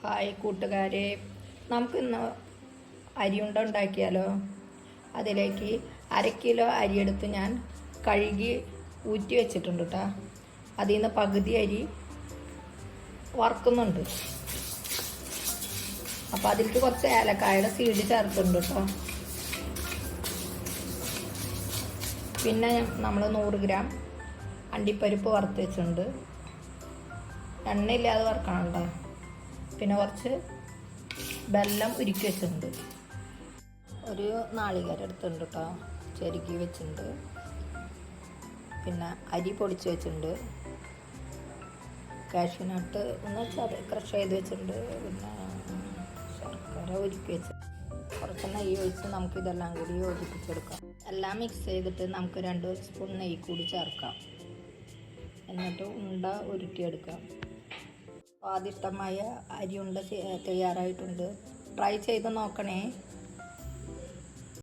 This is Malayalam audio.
ഹായ് കൂട്ടുകാരെ, നമുക്കിന്ന് അരിയുണ്ട ഉണ്ടാക്കിയാലോ? അതിലേക്ക് 1/2 കിലോ അരിയെടുത്ത് ഞാൻ കഴുകി ഊറ്റി വെച്ചിട്ടുണ്ട് കേട്ടോ. അതിൽ നിന്ന് പകുതി അരി വറുക്കുന്നുണ്ട്. അപ്പോൾ അതിലേക്ക് കുറച്ച് ഏലക്കായുടെ സീഡ് ചേർത്തിട്ടുണ്ട് കേട്ടോ. പിന്നെ നമ്മൾ 100 ഗ്രാം അണ്ടിപ്പരിപ്പ് വറുത്ത് വെച്ചിട്ടുണ്ട്. എണ്ണയില്ലാതെ വറുക്കണം കേട്ടോ. പിന്നെ കുറച്ച് വെല്ലം ഉരുക്കി വെച്ചിട്ടുണ്ട്. ഒരു നാളികേരം എടുത്തിട്ടുണ്ട് കേട്ടോ, ചെരുക്കി വെച്ചിട്ടുണ്ട്. പിന്നെ അരി പൊടിച്ച് വെച്ചിട്ടുണ്ട്. കാഷ്യൂനട്ട് ഒന്ന് ക്രഷ് ചെയ്ത് വെച്ചിട്ടുണ്ട്. പിന്നെ ശർക്കര ഉരുക്കി വെച്ച് കുറച്ച് നെയ്യ് ഒഴിച്ച് നമുക്കിതെല്ലാം കൂടി യോജിപ്പിച്ചെടുക്കാം. എല്ലാം മിക്സ് ചെയ്തിട്ട് നമുക്ക് 2 സ്പൂൺ നെയ്യ് കൂടി ചേർക്കാം. എന്നിട്ട് ഉണ്ട ഉരുട്ടിയെടുക്കാം. സ്വാദിഷ്ടമായ അരിയുണ്ട തയ്യാറായിട്ടുണ്ട്. ട്രൈ ചെയ്ത് നോക്കണേ.